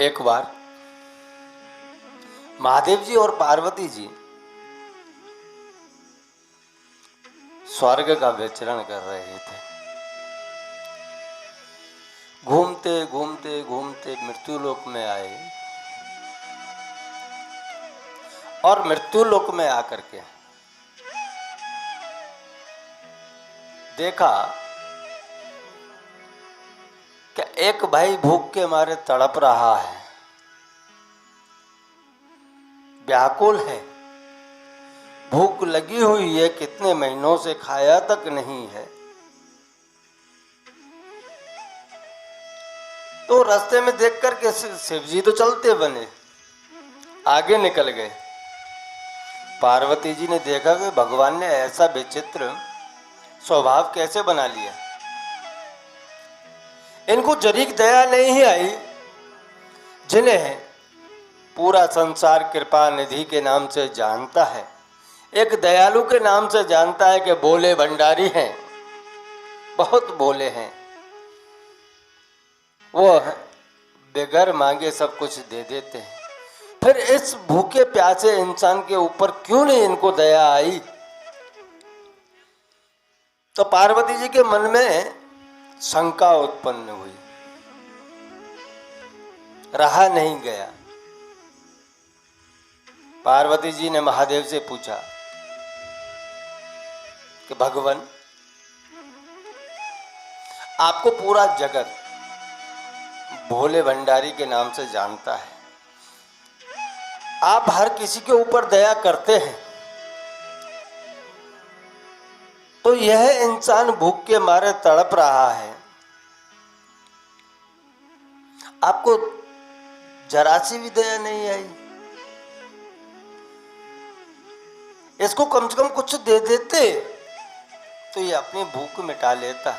एक बार महादेव जी और पार्वती जी स्वर्ग का विचरण कर रहे थे। घूमते घूमते घूमते मृत्यु लोक में आए और मृत्यु लोक में आकर के देखा कि एक भाई भूख के मारे तड़प रहा है, व्याकुल है, भूख लगी हुई है, कितने महीनों से खाया तक नहीं है। तो रास्ते में देख करके शिव जी तो चलते बने, आगे निकल गए। पार्वती जी ने देखा कि भगवान ने ऐसा विचित्र स्वभाव कैसे बना लिया, इनको जरीक दया नहीं आई। जिन्हें पूरा संसार कृपा निधि के नाम से जानता है, एक दयालु के नाम से जानता है कि भोले भंडारी हैं, बहुत भोले हैं, वो बेगर मांगे सब कुछ दे देते हैं। फिर इस भूखे प्यासे इंसान के ऊपर क्यों नहीं इनको दया आई? तो पार्वती जी के मन में शंका उत्पन्न हुई, रहा नहीं गया। पार्वती जी ने महादेव से पूछा कि भगवान, आपको पूरा जगत भोले भंडारी के नाम से जानता है, आप हर किसी के ऊपर दया करते हैं, तो यह इंसान भूख के मारे तड़प रहा है, आपको जरा सी भी दया नहीं आई? इसको कम से कम कुछ दे देते तो ये अपनी भूख मिटा लेता।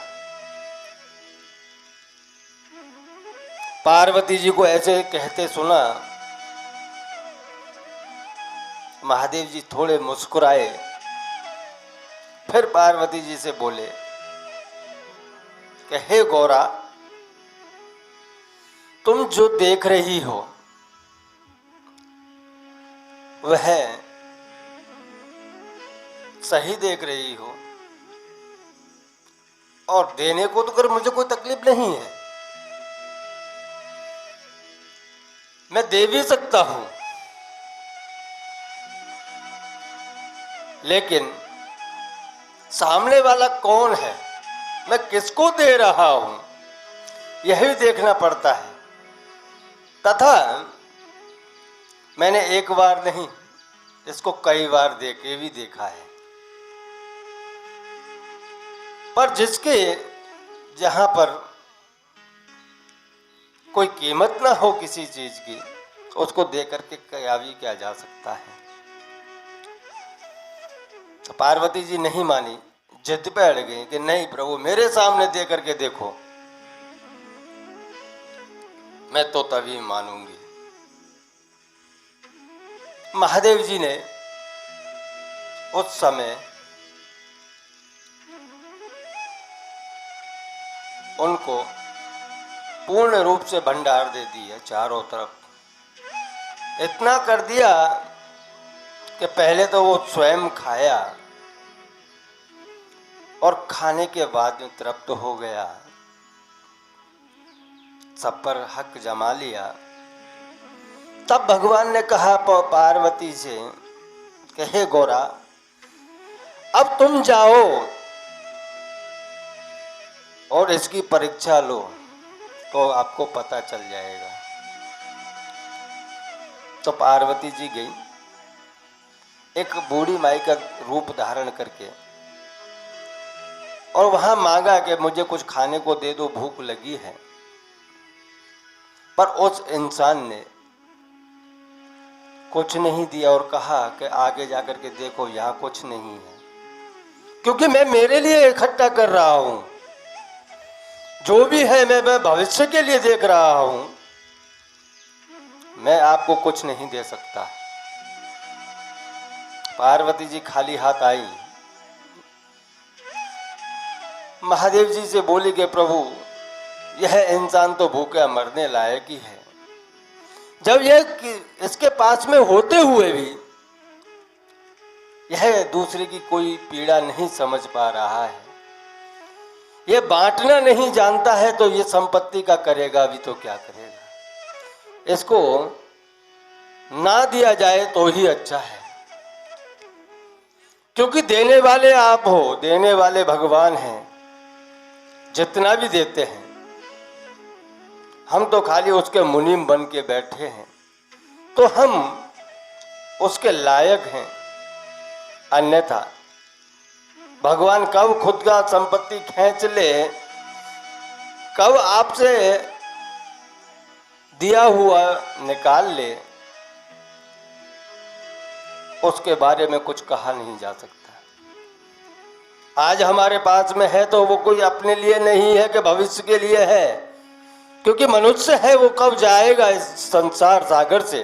पार्वती जी को ऐसे कहते सुना, महादेव जी थोड़े मुस्कुराए, फिर पार्वती जी से बोले कि हे गौरा, तुम जो देख रही हो वह सही देख रही हो, और देने को तो कर मुझे कोई तकलीफ नहीं है, मैं दे भी सकता हूं, लेकिन सामने वाला कौन है, मैं किसको दे रहा हूं, यह भी देखना पड़ता है। तथा मैंने एक बार नहीं, इसको कई बार दे के भी देखा है। पर जिसके जहां पर कोई कीमत ना हो किसी चीज की, उसको दे करके क्या भी किया जा सकता है। तो पार्वती जी नहीं मानी, जिद पे अड़ गई कि नहीं प्रभु, मेरे सामने दे करके देखो, मैं तो तभी मानूंगी। महादेव जी ने उस समय उनको पूर्ण रूप से भंडार दे दिया, चारों तरफ इतना कर दिया कि पहले तो वो स्वयं खाया और खाने के बाद में तृप्त हो गया, सब पर हक जमा लिया। तब भगवान ने कहा पार्वती से कि हे गौरा, अब तुम जाओ और इसकी परीक्षा लो, तो आपको पता चल जाएगा। तो पार्वती जी गई, एक बूढ़ी माई का रूप धारण करके, और वहां मांगा कि मुझे कुछ खाने को दे दो, भूख लगी है। पर उस इंसान ने कुछ नहीं दिया और कहा कि आगे जाकर के देखो, यहाँ कुछ नहीं है, क्योंकि मैं मेरे लिए इकट्ठा कर रहा हूं, जो भी है मैं भविष्य के लिए देख रहा हूं, मैं आपको कुछ नहीं दे सकता। पार्वती जी खाली हाथ आई, महादेव जी से बोली कि प्रभु यह इंसान तो भूखा मरने लायक ही है, जब यह इसके पास में होते हुए भी यह दूसरे की कोई पीड़ा नहीं समझ पा रहा है, यह बांटना नहीं जानता है, तो ये संपत्ति का करेगा भी तो क्या करेगा। इसको ना दिया जाए तो ही अच्छा है, क्योंकि देने वाले आप हो, देने वाले भगवान हैं। जितना भी देते हैं हम तो खाली उसके मुनीम बन के बैठे हैं, तो हम उसके लायक हैं। अन्यथा भगवान कब खुद का संपत्ति खींच ले, कब आपसे दिया हुआ निकाल ले, उसके बारे में कुछ कहा नहीं जा सकता। आज हमारे पास में है तो वो कोई अपने लिए नहीं है कि भविष्य के लिए है, क्योंकि मनुष्य है वो कब जाएगा इस संसार सागर से,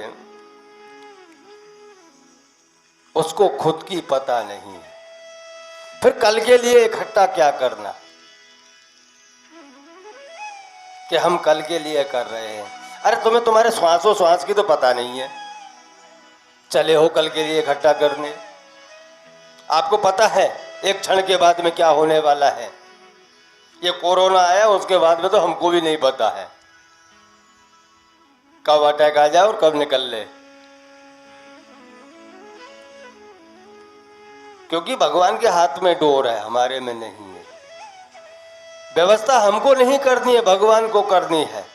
उसको खुद की पता नहीं है। फिर कल के लिए इकट्ठा क्या करना कि हम कल के लिए कर रहे हैं। अरे तुम्हें तुम्हारे श्वासों श्वास की तो पता नहीं है, चले हो कल के लिए इकट्ठा करने। आपको पता है एक क्षण के बाद में क्या होने वाला है। ये कोरोना आया उसके बाद में तो हमको भी नहीं पता है कब अटैक आ जाए और कब निकल ले, क्योंकि भगवान के हाथ में डोर है, हमारे में नहीं है। व्यवस्था हमको नहीं करनी है, भगवान को करनी है।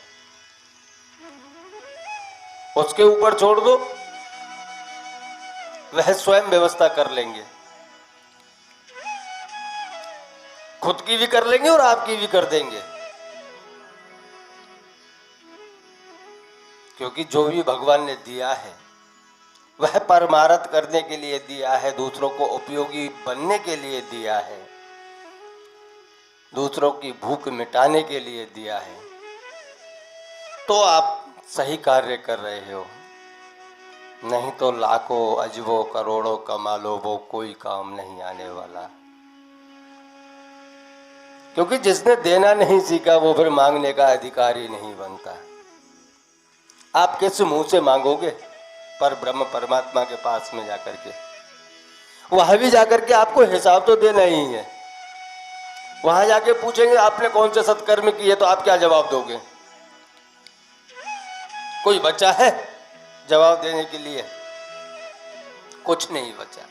उसके ऊपर छोड़ दो, वह स्वयं व्यवस्था कर लेंगे, खुद की भी कर लेंगे और आपकी भी कर देंगे। क्योंकि जो भी भगवान ने दिया है वह परमार्थ करने के लिए दिया है, दूसरों को उपयोगी बनने के लिए दिया है, दूसरों की भूख मिटाने के लिए दिया है। तो आप सही कार्य कर रहे हो, नहीं तो लाखों अजबों करोड़ों कमा लो, वो कोई काम नहीं आने वाला। क्योंकि जिसने देना नहीं सीखा वो फिर मांगने का अधिकारी नहीं बनता। आप किस मुंह से मांगोगे? पर ब्रह्म परमात्मा के पास में जाकर के, वहां भी जाकर के आपको हिसाब तो देना ही है। वहां जाके पूछेंगे आपने कौन से सत्कर्म किए, तो आप क्या जवाब दोगे? कोई बचा है जवाब देने के लिए? कुछ नहीं बचा।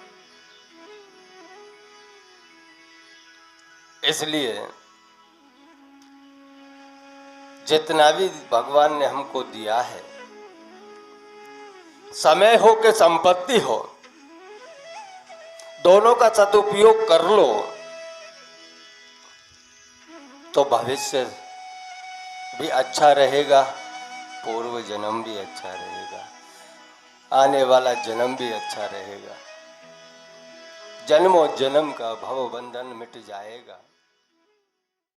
इसलिए जितना भी भगवान ने हमको दिया है, समय हो कि संपत्ति हो, दोनों का सदुपयोग कर लो तो भविष्य भी अच्छा रहेगा, पूर्व जन्म भी अच्छा रहेगा, आने वाला जन्म भी अच्छा रहेगा। जन्मों जन्म का भव बंधन मिट जाएगा।